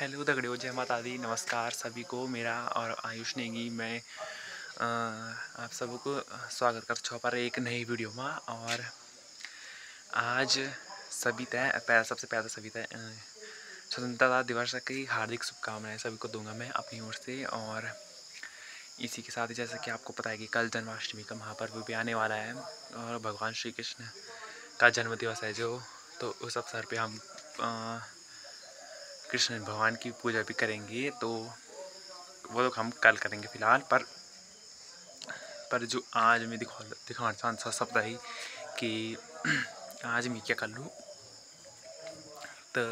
Hello दगड़ियों, जय माता दी। नमस्कार सभी को मेरा और आयुष नेगी मैं आप सबको स्वागत कर छो पर एक नई वीडियो में। और आज सभी सबसे पहले सभी स्वतंत्रता दिवस की हार्दिक शुभकामनाएं सभी को दूंगा मैं अपनी ओर से। और इसी के साथ ही जैसा कि आपको पता है कि कल जन्माष्टमी का महापर्व भी आने वाला है और भगवान श्री कृष्ण का जन्म दिवस है जो, तो उस अवसर पे हम कृष्ण भगवान की पूजा भी करेंगे। तो वो लोग हम कल करेंगे फिलहाल। पर जो आज मैं दिखाना चाहता सकता ही कि आज मैं क्या कर लूँ। तो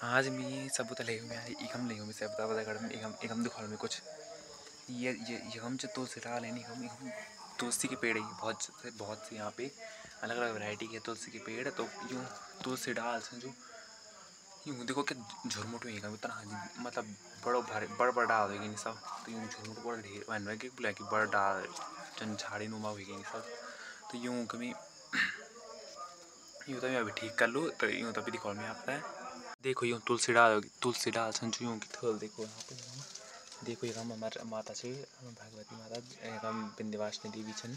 आज मैं सब ले एकम ले सब एकम दिखा में कुछ ये एकम जो तुलसी डाल है एकम तुलसी के पेड़ है बहुत से यहाँ पे अलग अलग वैरायटी के तुलसी के पेड़। तो यूँ तुलसी डाल से जो यूँ देखो क्या झुरमुट हुई इतना मतलब बड़ डाल हुई नहीं सब। तो यूँ झुरमुट बड़ा ढेर वन के बुला कि बड़ डाल जन झाड़ी नुमा हुई नहीं सब। तो यूँ कभी यूँ तो मैं अभी ठीक कर लूँ। तो यूँ तो भी दिखाओ मैं आपका है। देखो यूँ तुलसी डाल संजू यूँ की थोल देखो यहाँ पे देखो एक हम हमारे माता से भगवती माता एक हम विंध्यवासिनी देवी छन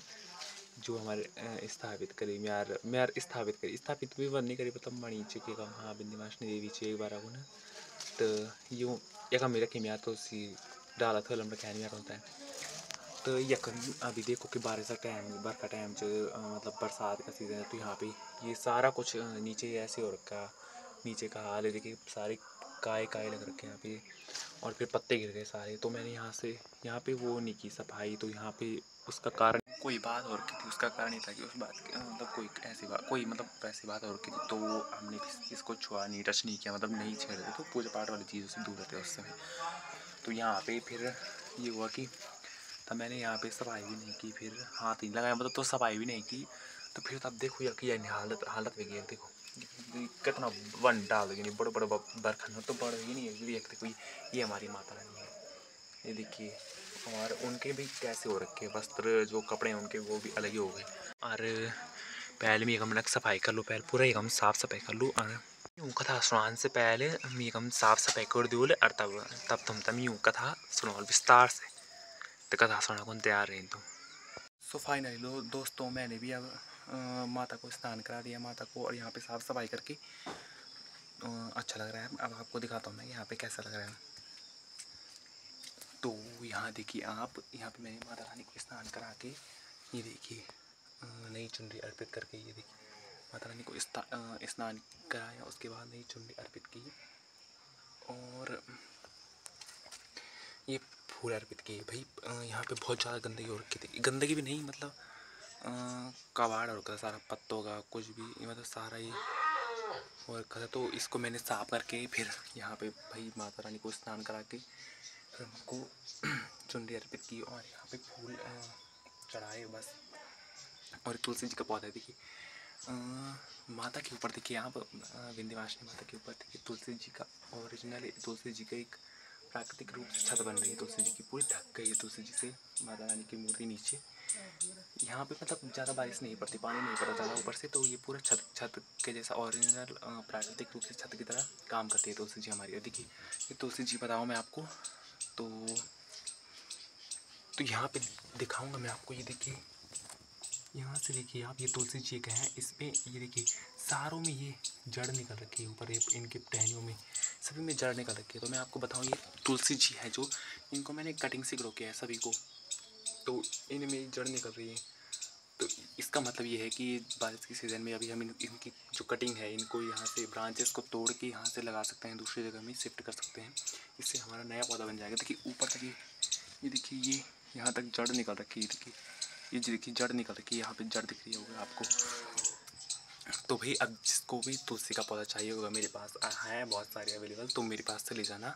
जो हमारे स्थापित करी म्यार स्थापित भी बनने करी मतलब मणि चुके कम हाँ विंध्यवासिनी देवी से एक बार आगो ना। तो यूँ एक हम रखे म्यार तुलसी डाला थोल हम रखे म्यार होता है। तो यकन अभी देखो कि बारिश का टाइम बरखा टाइम मतलब बरसात का सीज़न है। तो यहाँ पे ये सारा कुछ नीचे ऐसे हो रखा नीचे का हाल है। देखिए सारे काय लग रखे हैं यहाँ पे और फिर पत्ते गिर गए सारे। तो मैंने यहाँ पे वो नहीं की सफाई। तो यहाँ पे उसका कारण कोई बात और की थी। उसका कारण ये था कि उस बात की मतलब कोई मतलब वैसी बात और की थी। तो हमने इसको छुआ नहीं टच नहीं किया मतलब नहीं छेड़ रहे। तो पूजा पाठ वाली चीज़ों से दूर रहते उस समय। तो यहाँ पे फिर ये हुआ कि तब मैंने यहाँ पे सफाई भी नहीं की फिर हाथ नहीं लगाया मतलब तो सफाई भी नहीं की। तो फिर तब देखो या कि हालत भी गई देखो कितना वन डाल गई बड़े बड़े बरखन तो बड़े ही नहीं है। देखो ये हमारी माता रानी है ये देखिए। और उनके भी कैसे हो रखे वस्त्र जो कपड़े हैं उनके वो भी अलग ही हो गए। और पहले मैं एकम सफाई कर लूँ पहले पूरा एकम साफ सफाई कर लूँ। और यूँ कथा सुनाने से पहले मैं एकम साफ सफाई कर दूँ और तब तुम यूँ कथा सुनाओ विस्तार से। तो कथा सुना कौन तैयार रही तुम। सो फाइनली दोस्तों मैंने भी अब माता को स्नान करा दिया माता को और यहाँ पे साफ सफाई करके अच्छा लग रहा है। अब आपको दिखाता हूँ मैं यहाँ पे कैसा लग रहा है। तो यहाँ देखिए आप यहाँ पे मैंने माता रानी को स्नान करा के ये देखिए नई चुनरी अर्पित करके ये देखिए माता रानी को स्नान कराया। उसके बाद नई चुनरी अर्पित की और ये फूल अर्पित किए। भाई यहाँ पे बहुत ज़्यादा गंदगी हो रखी थी। गंदगी भी नहीं मतलब कबाड़ और सारा पत्तों का कुछ भी मतलब सारा ही और रखा था। तो इसको मैंने साफ करके फिर यहाँ पे भाई माता रानी को स्नान करा के फिर हमको चुनरी अर्पित की और यहाँ पे फूल चढ़ाए बस। और तुलसी जी का पौधा देखिए माता के ऊपर देखिए आप विंध्यवासिनी माता के ऊपर देखिए तुलसी जी का ओरिजिनल तुलसी जी का एक प्राकृतिक रूप से छत बन रही है। तुलसी जी की पूरी ढक गई है तुलसी जी से माता रानी की मूर्ति नीचे। यहाँ पे मतलब ज़्यादा बारिश नहीं पड़ती पानी नहीं पड़ता ज़्यादा ऊपर से। तो ये पूरा छत के जैसा ओरिजिनल प्राकृतिक रूप से छत की तरह काम करती है तुलसी जी हमारी। देखिए ये तुलसी जी बताऊँ मैं आपको तो यहाँ पे दिखाऊंगा मैं आपको। ये देखिए यहाँ से देखिए आप ये तुलसी जी का है इसमें ये देखिए सारों में ये जड़ निकल रखी है ऊपर इनके टहनियों में सभी में जड़ निकल रखी है। तो मैं आपको बताऊँ ये तुलसी जी है जो इनको मैंने कटिंग से ग्रो किया है सभी को। तो इनमें जड़ निकल रही है। तो इसका मतलब ये है कि बारिश के सीज़न में अभी हम इनकी जो कटिंग है इनको यहाँ से ब्रांचेस को तोड़ के यहाँ से लगा सकते हैं दूसरी जगह में शिफ्ट कर सकते हैं। इससे हमारा नया पौधा बन जाएगा। देखिए ऊपर तक ये देखिए ये यहाँ तक जड़ निकल रखी है। देखिए ये देखिए जड़ निकल रखी है यहाँ पे जड़ दिख रही होगी आपको। तो भाई अब जिसको भी तुलसी का पौधा चाहिए होगा मेरे पास है बहुत सारे अवेलेबल। तो मेरे पास से ले जाना।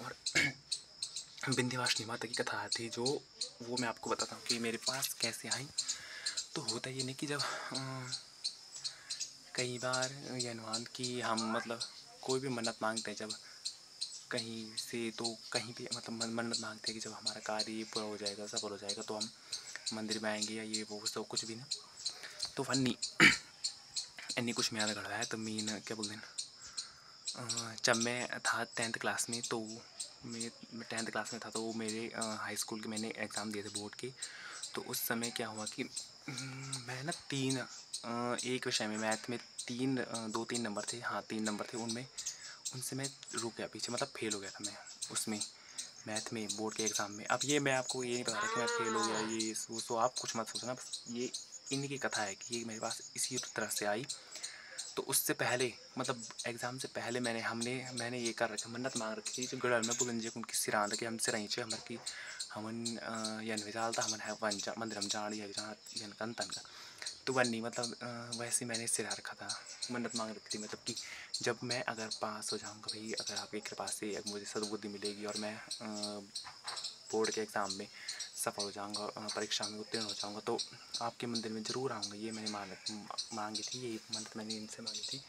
और विंध्यवासिनी माता की कथा थी जो वो मैं आपको बताता हूँ कि मेरे पास कैसे आई। तो होता ये नहीं कि जब कई बार ये अनुमान कि हम मतलब कोई भी मन्नत मांगते हैं जब कहीं से तो कहीं भी मतलब मन्नत मांगते हैं कि जब हमारा कार्य पूरा हो जाएगा सफल हो जाएगा तो हम मंदिर में आएंगे या ये वो सब कुछ भी ना। तो फन्नी इन्नी कुछ मैं याद करवाया तो मीन क्या बोलते हैं जब मैं था 10th क्लास में, तो मैं 10th क्लास में था, तो मेरे हाई स्कूल के मैंने एग्ज़ाम दिए थे बोर्ड के। तो उस समय क्या हुआ कि मैं ना एक विषय में मैथ में 2-3 नंबर थे, हाँ 3 नंबर थे उनमें, उनसे मैं रुक गया पीछे, मतलब फेल हो गया था मैं उसमें, मैथ में बोर्ड के एग्ज़ाम में। अब ये मैं आपको ये नहीं बता रहा कि मैं फेल हो गया ये वो आप कुछ मत सोचना, बस ये इन्हीं की कथा है कि ये मेरे पास इसी तरह से आई। तो उससे पहले, मतलब एग्ज़ाम से पहले मैंने ये कर रखा, मन्नत मांग रखी थी जो गढ़ में बुलंजे उनकी सिरांद के हम सिराई हमर की हमन यन विजालता हमन है वंजा मंदिरम जान या यन कन तन का। तो वन्नी मतलब वैसे मैंने सिरा रखा था, मन्नत मांग रखी थी, मतलब कि जब मैं अगर पास हो जाऊँगा भाई, अगर आपकी कृपा से मुझे सद्बुद्धि मिलेगी और मैं बोर्ड के एग्ज़ाम में सफल हो जाऊँगा, परीक्षा में उत्तीर्ण हो जाऊँगा, तो आपके मंदिर में ज़रूर आऊँगा। ये मैंने मांगी थी, ये मन्नत मैंने इनसे मांगी थी।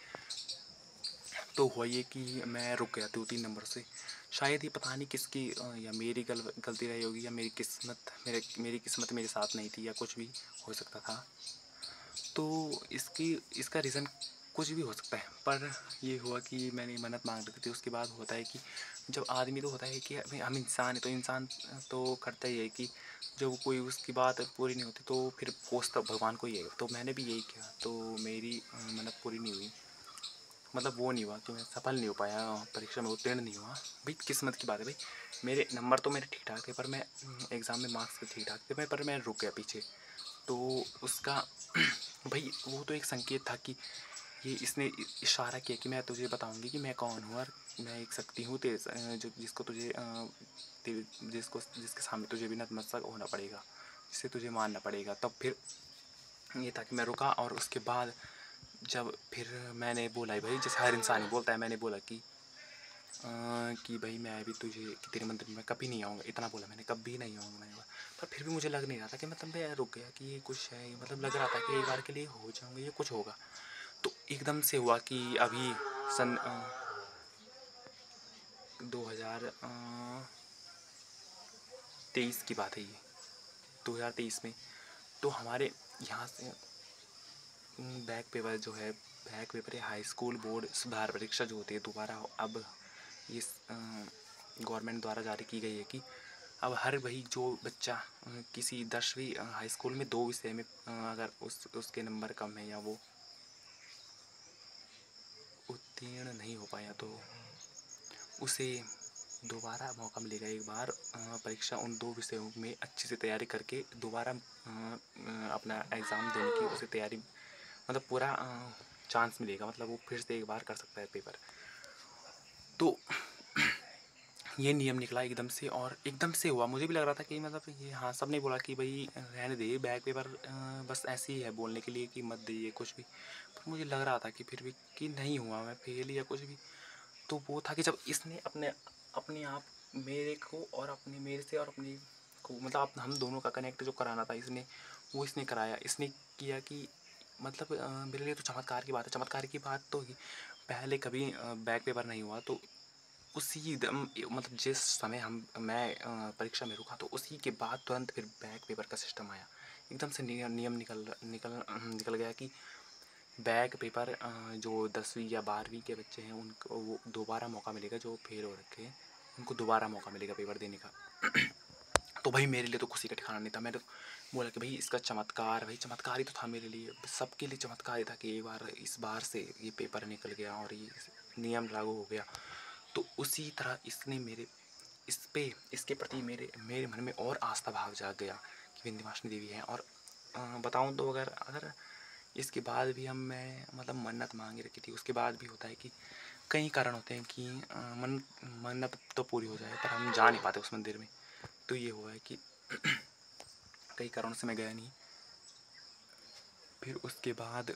तो हुआ ये कि मैं रुक गया 2-3 नंबर से। शायद ये पता नहीं किसकी या मेरी गलती रही होगी, या मेरी किस्मत मेरे साथ नहीं थी, या कुछ भी हो सकता था। तो इसका रीज़न कुछ भी हो सकता है, पर ये हुआ कि मैंने मन्नत मांग रखी थी। उसके बाद होता है कि जब आदमी, तो होता है कि भाई हम इंसान हैं, तो इंसान तो करता ही है कि जब कोई उसकी बात पूरी नहीं होती तो फिर कोसता भगवान को ही है। तो मैंने भी यही किया, तो मेरी मन्नत पूरी नहीं हुई, मतलब वो नहीं हुआ कि मैं सफल नहीं हो पाया, परीक्षा में उत्तीर्ण नहीं हुआ। भाई किस्मत की बात है भाई, मेरे नंबर तो मेरे ठीक ठाक थे, पर मैं एग्ज़ाम में मार्क्स भी ठीक ठाक थे, पर मैं रुक गया पीछे। तो उसका भाई वो तो एक संकेत था कि ये इसने इशारा किया कि मैं तुझे बताऊंगी कि मैं कौन हूँ, और मैं एक शक्ति हूँ तेरे जो जिसको तुझे जिसके सामने तुझे भी नतमस्तक होना पड़ेगा, जिससे तुझे मानना पड़ेगा। तब फिर ये था कि मैं रुका, और उसके बाद जब फिर मैंने बोला भाई, जैसे हर इंसान ही बोलता है, मैंने बोला कि भाई मैं भी कि तेरे मंदिर में कभी नहीं आऊँगा, इतना बोला मैंने, कभी नहीं आऊँगा मैंने बोला। पर फिर भी मुझे लग नहीं रहा था कि मतलब मैं रुक गया कि ये कुछ है, मतलब लग रहा था कि एक बार के लिए हो जाऊँगा, ये कुछ होगा। तो एकदम से हुआ कि अभी सन 2023 की बात है ये, 2023 में। तो हमारे यहाँ से बैक पेपर या हाई स्कूल बोर्ड सुधार परीक्षा जो होती है दोबारा, अब ये गवर्नमेंट द्वारा जारी की गई है कि अब हर वही जो बच्चा किसी 10वीं हाई स्कूल में 2 विषय में अगर उसके नंबर कम है, या वो उत्तीर्ण नहीं हो पाया, तो उसे दोबारा मौका मिलेगा एक बार परीक्षा उन 2 विषयों में अच्छे से तैयारी करके दोबारा अपना एग्ज़ाम देने की उसे तैयारी, मतलब पूरा चांस मिलेगा, मतलब वो फिर से एक बार कर सकता है पेपर। तो ये नियम निकला एकदम से, और एकदम से हुआ। मुझे भी लग रहा था कि मतलब ये, हाँ सब ने बोला कि भाई रहने दे बैक पेपर, बस ऐसे ही है बोलने के लिए कि मत दे ये कुछ भी। पर मुझे लग रहा था कि फिर भी कि नहीं हुआ मैं फेल या कुछ भी। तो वो था कि जब इसने अपने अपने आप मेरे को और अपने मेरे से और अपने को, मतलब हम दोनों का कनेक्ट जो कराना था इसने कराया। इसने किया कि मतलब मेरे लिए तो चमत्कार की बात है। चमत्कार की बात तो पहले कभी बैक पेपर नहीं हुआ, तो उसी दम मतलब जिस समय मैं परीक्षा में रुका, तो उसी के बाद तुरंत फिर बैक पेपर का सिस्टम आया। एकदम से नियम निकल गया कि बैक पेपर जो 10वीं या 12वीं के बच्चे हैं उनको वो दोबारा मौका मिलेगा, जो फेल हो रखे हैं उनको दोबारा मौका मिलेगा पेपर देने का। तो भाई मेरे लिए तो खुशी का ठिकाना नहीं था। मैंने तो बोला कि भाई इसका चमत्कार, भाई चमत्कार ही तो था मेरे लिए, सबके लिए चमत्कार ही था कि एक बार इस बार से ये पेपर निकल गया और ये नियम लागू हो गया। तो उसी तरह इसने इसके प्रति मेरे मेरे मन में और आस्था भाव जाग गया कि विंध्यवासिनी देवी है। और बताऊँ तो अगर अगर इसके बाद भी मैं मतलब मन्नत मांगे रखी थी, उसके बाद भी होता है कि कई कारण होते हैं कि मन्नत तो पूरी हो जाए पर हम जा नहीं पाते उस मंदिर में। तो ये हुआ है कि कई कारणों से मैं गया नहीं। फिर उसके बाद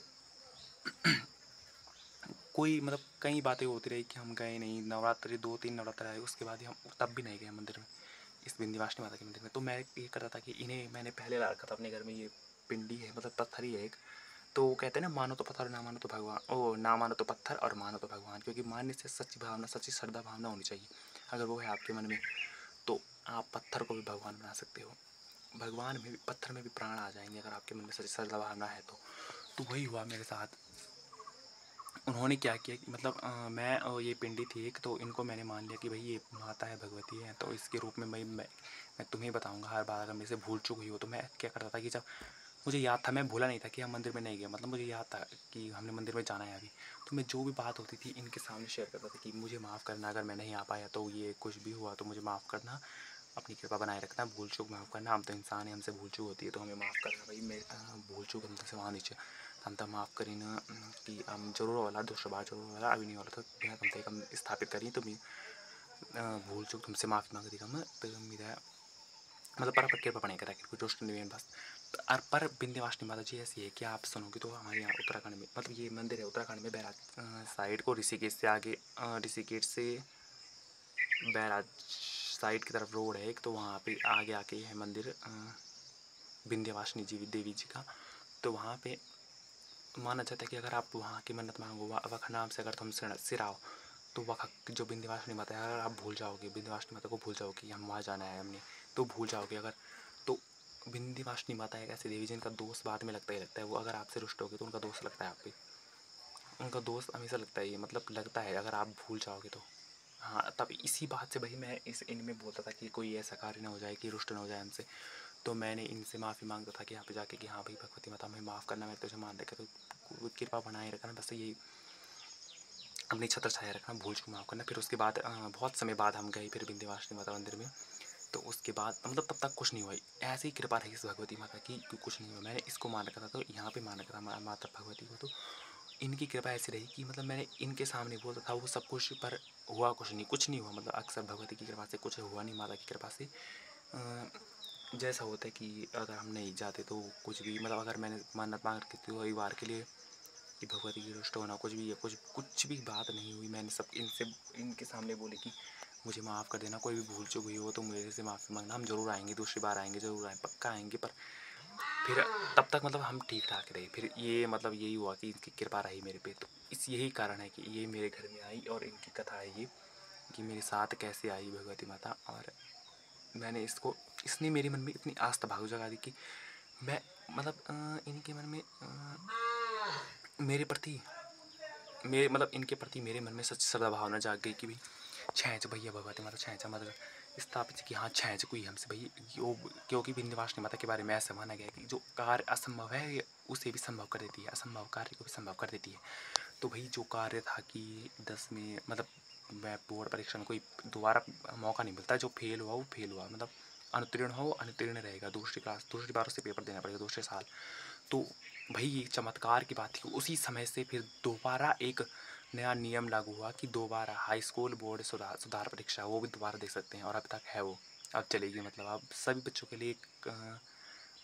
कोई मतलब कई बातें होती रही कि हम गए नहीं। नवरात्रि 2-3 नवरात्र आए, उसके बाद ही हम तब भी नहीं गए मंदिर में, इस विंध्यवासिनी माता के मंदिर में। तो मैं ये करता था कि इन्हें मैंने पहले ला रखा था अपने घर में, ये पिंडी है मतलब पत्थर ही है एक। तो वो कहते हैं ना, मानो तो पत्थर ना मानो तो भगवान, ओ ना मानो तो पत्थर और मानो तो भगवान। क्योंकि मानने से सच्ची भावना, सच्ची श्रद्धा भावना होनी चाहिए। अगर वो है आपके मन में, तो आप पत्थर को भी भगवान बना सकते हो। भगवान में भी, पत्थर में भी प्राण आ जाएंगे अगर आपके मन में सच्ची श्रद्धा भावना है तो। वही हुआ मेरे साथ। उन्होंने क्या किया कि मतलब मैं ये पिंडी थी एक, तो इनको मैंने मान लिया कि भाई ये माता है, भगवती है, तो इसके रूप में मैं तुम्हें बताऊंगा हर बार। अगर मेरे से भूल चूक हुई हो तो मैं क्या करता था कि जब मुझे याद था, मैं भूला नहीं था कि हम मंदिर में नहीं गए, मतलब मुझे याद था कि हमने मंदिर में जाना है अभी, तो मैं जो भी बात होती थी इनके सामने शेयर करता था कि मुझे माफ़ करना, अगर मैं नहीं आ पाया तो ये कुछ भी हुआ तो मुझे माफ़ करना, अपनी कृपा बनाए रखना, भूल चूक माफ़ करना, हम तो इंसान है, हमसे भूल चूक होती है तो हमें माफ़ करना भाई। मैं भूल चूक हमसे वहाँ नीचे हम तब माफ़ करी ना कि हम जरूर वाला दूसरा बार जरूर वाला अभी नहीं वाला तो बिना कम से कम स्थापित करी तो भूल चूक तुमसे माफ़ी मांगती कम तो मेरा मतलब पर कृपा पड़ेगा रखे कुछ दोस्त नहीं बस। पर विंध्यवासिनी माता जी ऐसी है कि आप सुनोगे तो हमारे यहाँ उत्तराखंड में, मतलब ये मंदिर है उत्तराखंड में बैराज साइड को, ऋषिकेश से आगे, ऋषिकेश से बैराज साइड की तरफ रोड है एक, तो वहाँ पे आगे आके है मंदिर विंध्यवासिनी जी देवी जी का। तो वहाँ पे माना जाता है कि अगर आप वहाँ की मन्नत मांगो, वख नाम से अगर तुम सिराओ तो वख जो विंध्यवासिनी माता है, अगर आप भूल जाओगे, विंध्यवासिनी माता को भूल जाओगे कि हम वहाँ जाना है हमने, तो भूल जाओगे अगर, तो विंध्यवासिनी माता एक ऐसी देवी जिनका दोष बाद में लगता ही लगता है, वो अगर आपसे रुष्ट होगी तो उनका दोष लगता है आप पे, उनका दोस्त हमेशा लगता है, ये मतलब लगता है अगर आप भूल जाओगे तो। हाँ, तब इसी बात से भाई मैं इनमें बोलता था कि कोई ऐसा कार्य ना हो जाए कि रुष्ट ना हो जाए हमसे, तो मैंने इनसे माफ़ी मांगता था कि यहाँ पे जाके कि हाँ भाई भगवती माता हमें माफ़ करना, मैं तुझे मान रखा, तो कृपा बनाए रखना, बस यही अपनी छत्र छाया रखना, भूल चूक माफ़ करना। फिर उसके बाद बहुत समय बाद हम गए फिर विंध्यवासिनी माता मंदिर में, तो उसके बाद मतलब तब तक कुछ नहीं हुआ, ऐसे ही कृपा रही इस भगवती माता की कि कुछ नहीं हुआ। मैंने इसको मान रखा था तो यहाँ पे मान रखा था माता भगवती को, तो इनकी कृपा ऐसी रही कि मतलब मैंने इनके सामने बोलता था वो सब कुछ, पर हुआ कुछ नहीं हुआ, मतलब अक्सर भगवती की कृपा से कुछ हुआ नहीं, माता की कृपा से जैसा होता है कि अगर हम नहीं जाते तो कुछ भी, मतलब अगर मैंने मन्नत मांग रखी थी एक बार के लिए कि भगवती की रुष्ट होना कुछ भी है, कुछ भी बात नहीं हुई, मैंने सब इनके सामने बोले कि मुझे माफ़ कर देना, कोई भी भूल चूक हुई हो तो मेरे से माफ़ी मांगना, हम ज़रूर आएंगे, दूसरी बार आएंगे, ज़रूर आएंगे, पक्का आएंगे। पर फिर तब तक मतलब हम ठीक ठाक रहे, फिर ये मतलब यही हुआ कि इनकी कृपा रही मेरे पे, तो इस यही कारण है कि ये मेरे घर में आई, और इनकी कथा है ये कि मेरे साथ कैसे आई भगवती माता, और मैंने इसने मेरे मन में इतनी आस्था भाव जगा दी कि मैं मतलब इनके मन में मेरे प्रति मेरे मतलब इनके प्रति मेरे मन में सच श्रद्धा भावना जाग गई कि भाई छेंच भैया भगवती माता छेंचा मतलब स्थापित कि हाँ छेंच कोई हमसे भाई यो, क्योंकि विंध्यवासिनी माता के बारे में ऐसा माना गया कि जो कार्य असंभव है उसे भी संभव कर देती है, असंभव कार्य को भी संभव कर देती है। तो भाई जो कार्य था कि 10 में मतलब मैं बोर्ड परीक्षा में कोई दोबारा मौका नहीं मिलता, जो फेल हुआ वो फेल हुआ, मतलब अनुत्तीर्ण हो वो अनुत्तीर्ण रहेगा, दूसरी बार उसे पेपर देना पड़ेगा दूसरे साल। तो भाई ये चमत्कार की बात थी, उसी समय से फिर दोबारा एक नया नियम लागू हुआ कि दोबारा हाई स्कूल बोर्ड सुधार परीक्षा वो भी दोबारा दे सकते हैं, और अब तक है वो, अब चलेगी, मतलब अब सभी बच्चों के लिए एक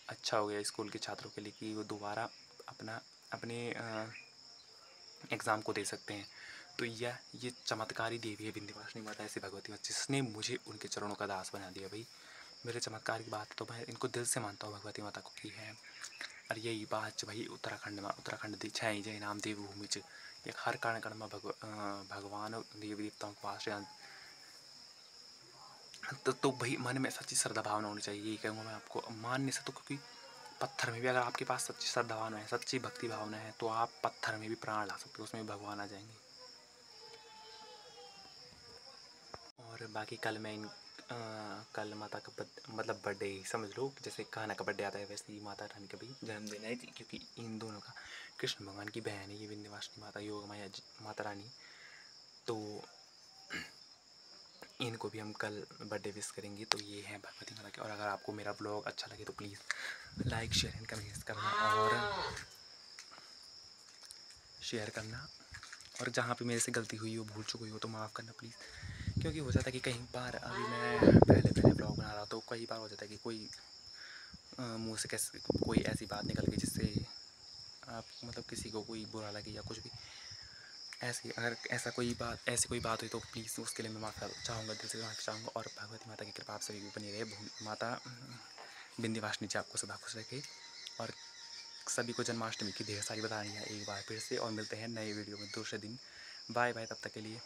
अच्छा हो गया स्कूल के छात्रों के लिए कि वो दोबारा अपने एग्ज़ाम को दे सकते हैं। तो ये चमत्कारी देवी है विंध्यवासिनी माता ऐसी भगवती माता जिसने मुझे उनके चरणों का दास बना दिया भाई। मेरे चमत्कार की बात तो मैं इनको दिल से मानता हूँ भगवती माता को की है। और यही बात भाई उत्तराखंड में उत्तराखंड दी छः जय नाम देवभूमि च एक हर कण कण में भगवान देवी देवताओं के पास तो भाई मन में सच्ची श्रद्धा भावना होनी चाहिए, यही कहूँगा मैं आपको। मानने से तो क्योंकि पत्थर में भी अगर आपके पास सच्ची श्रद्धा भावना है, सच्ची भक्ति भावना है, तो आप पत्थर में भी प्राण ला सकते हो, उसमें भी भगवान आ जाएंगे। और बाकी कल मैं कल माता का मतलब बर्थडे समझ लो, जैसे कान्हा का बर्थडे आता है वैसे ही माता रानी का भी जन्मदिन है, क्योंकि इन दोनों का कृष्ण भगवान की बहन है ये विंध्यवासिनी माता योग माया माता रानी। तो इनको भी हम कल बर्थडे विश करेंगे। तो ये है भगवती माता के। और अगर आपको मेरा ब्लॉग अच्छा लगे तो please like share and comment करना, और शेयर करना, और जहाँ पे मेरे से गलती हुई हो भूल चुकी हुई हो तो माफ़ करना प्लीज़। क्योंकि हो जाता है कि कई बार अभी मैं पहले ब्लॉग बना रहा तो कई बार हो जाता है कि कोई मुँह से कैसे कोई ऐसी बात निकल गई जिससे आप मतलब किसी को कोई बुरा लगे या कुछ भी ऐसी, अगर ऐसी कोई बात हुई तो प्लीज़ उसके लिए मैं माफ़ी चाहूँगा, दिल से माफ़ी चाहूँगा। और भगवती माता की कृपा आप सभी भी बनी रहे, माता विंध्यवासिनी जी आपको सदा खुश रखे। और सभी को जन्माष्टमी की ढेर सारी बधाइयाँ एक बार फिर से, और मिलते हैं नए वीडियो में दूसरे दिन। बाय बाय, तब तक के लिए।